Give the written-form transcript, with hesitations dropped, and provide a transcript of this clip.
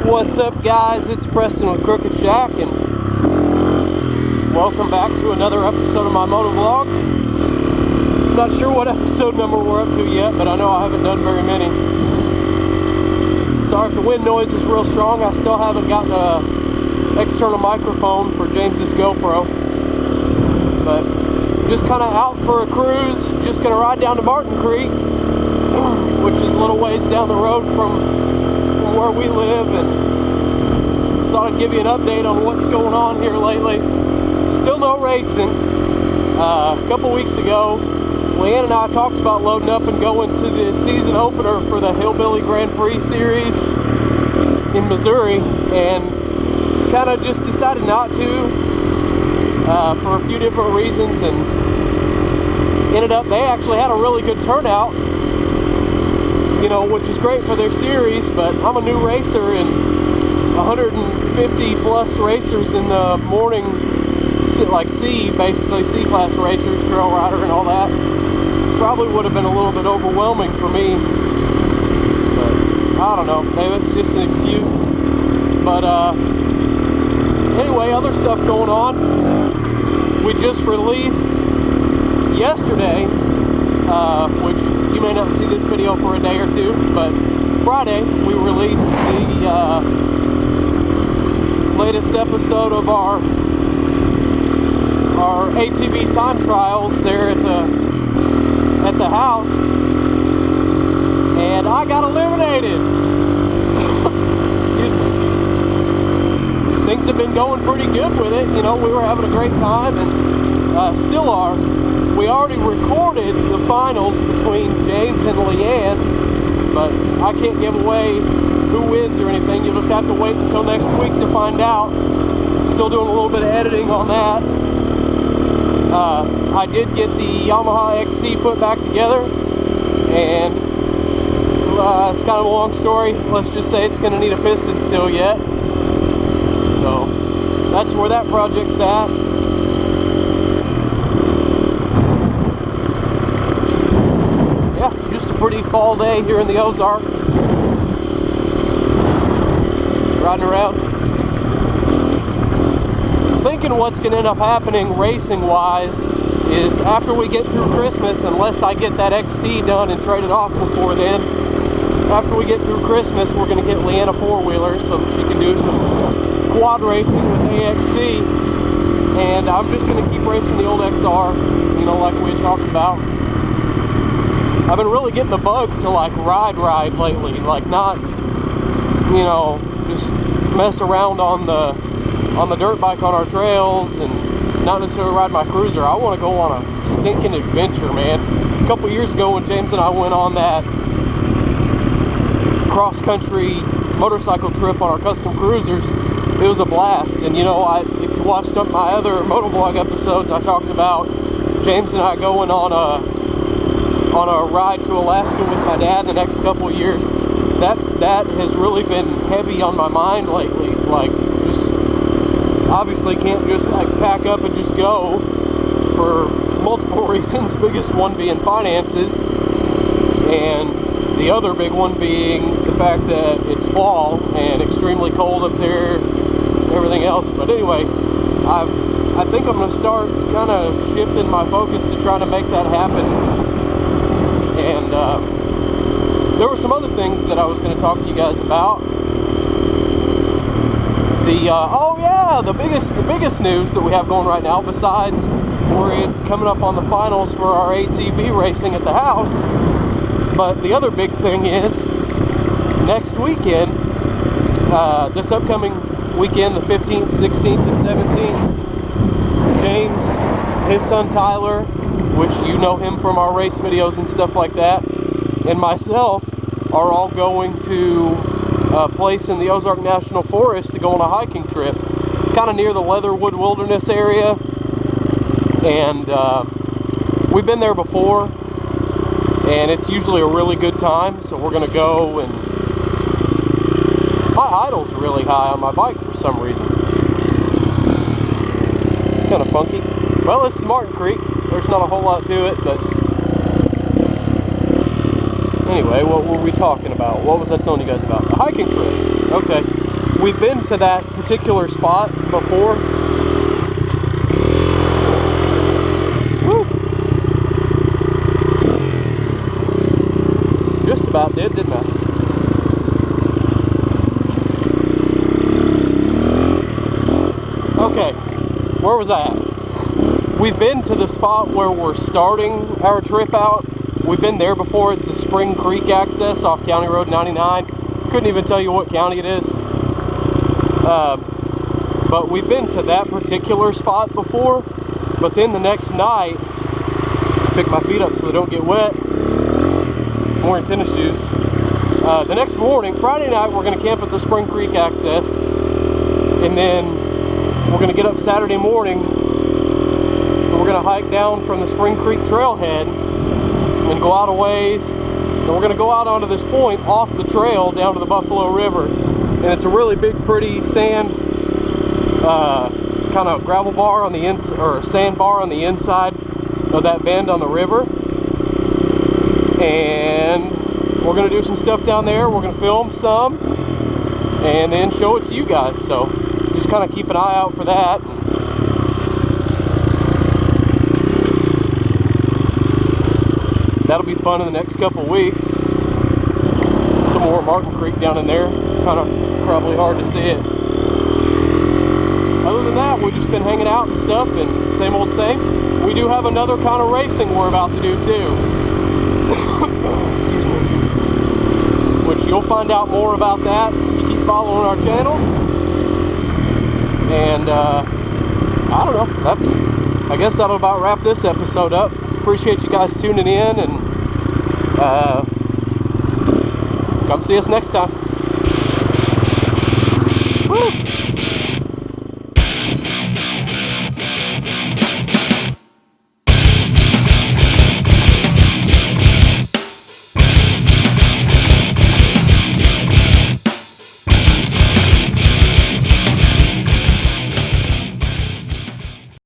What's up, guys? It's Preston with Crooked Shack, and welcome back to another episode of my Motovlog. Not sure what episode number we're up to yet, but I know I haven't done very many. Sorry if the wind noise is real strong. I still haven't gotten an external microphone for James's GoPro, but just kind of out for a cruise. Just going to ride down to Martin Creek, which is a little ways down the road from where we live, and thought I'd give you an update on what's going on here lately. Still no racing. A couple weeks ago, Leanne and I talked about loading up and going to the season opener for the Hillbilly Grand Prix series in Missouri, and kind of just decided not to for a few different reasons, and ended up, they actually had a really good turnout, you know, which is great for their series. But I'm a new racer, and 150 plus racers in the morning, like basically C-class racers, trail rider and all that, probably would have been a little bit overwhelming for me. But I don't know, maybe it's just an excuse. But anyway, other stuff going on. We just released yesterday, which you may not see this video for a day or two, but Friday we released the latest episode of our ATV time trials there at the house, and I got eliminated. Excuse me. Things have been going pretty good with it. You know, we were having a great time, and still are. We already recorded the finals between James and Leanne, but I can't give away who wins or anything. You'll just have to wait until next week to find out. Still doing a little bit of editing on that. I did get the Yamaha XT put back together, and it's kind of a long story. Let's just say it's going to need a piston still yet. So that's where that project's at. Yeah, just a pretty fall day here in the Ozarks. Riding around. Thinking what's going to end up happening racing wise is after we get through Christmas, unless I get that XT done and trade it off before then, after we get through Christmas, we're going to get Leanne a four-wheeler so that she can do some quad racing with AXC, and I'm just going to keep racing the old XR, you know, like we had talked about. I've been really getting the bug to like ride lately, like not, you know, just mess around on the dirt bike on our trails and not necessarily ride my cruiser. I want to go on a stinking adventure, man. A couple years ago when James and I went on that cross-country motorcycle trip on our custom cruisers, it was a blast. And you know, if you watched up my other Motovlog episodes, I talked about James and I going on a ride to Alaska with my dad the next couple of years. That has really been heavy on my mind lately. Like, just obviously can't just like pack up and just go for multiple reasons, biggest one being finances, and the other big one being the fact that it's fall and extremely cold up there, everything else. But anyway, I think I'm going to start kind of shifting my focus to trying to make that happen. And there were some other things that I was going to talk to you guys about. The biggest news that we have going right now, besides we're coming up on the finals for our ATV racing at the house, but the other big thing is next weekend, this upcoming weekend, the 15th, 16th, and 17th, James, his son Tyler, which you know him from our race videos and stuff like that, and myself are all going to a place in the Ozark National Forest to go on a hiking trip. It's kind of near the Leatherwood Wilderness area, and we've been there before, and it's usually a really good time. So we're gonna go, and my idle's really high on my bike for some reason. Kind of funky. Well, it's Martin Creek. There's not a whole lot to it, but anyway, what were we talking about? What was I telling you guys about? The hiking trip. Okay. we've been to that particular spot before. Woo. Just about did, didn't I? Okay, where was I at? We've been to the spot where we're starting our trip out. We've been there before. It's the Spring Creek access off County Road 99. Couldn't even tell you what county it is. But we've been to that particular spot before. But then the next night, pick my feet up so they don't get wet. I'm wearing tennis shoes. The next morning, Friday night, we're going to camp at the Spring Creek access. And then we're going to get up Saturday morning. And we're going to hike down from the Spring Creek trailhead and go out a ways. And we're going to go out onto this point off the trail down to the Buffalo River. And it's a really big, pretty sand, kind of gravel bar on the inside, or sand bar on the inside of that bend on the river. And we're going to do some stuff down there. We're going to film some and then show it to you guys. So just kind of keep an eye out for that. That'll be fun in the next couple of weeks. Some more Martin Creek down in there. It's kind of probably hard to see it. Other than that, we've just been hanging out and stuff, and same old same. We do have another kind of racing we're about to do too. Excuse me. Which you'll find out more about that if you keep following our channel. And I don't know. I guess that'll about wrap this episode up. Appreciate you guys tuning in, and come see us next time.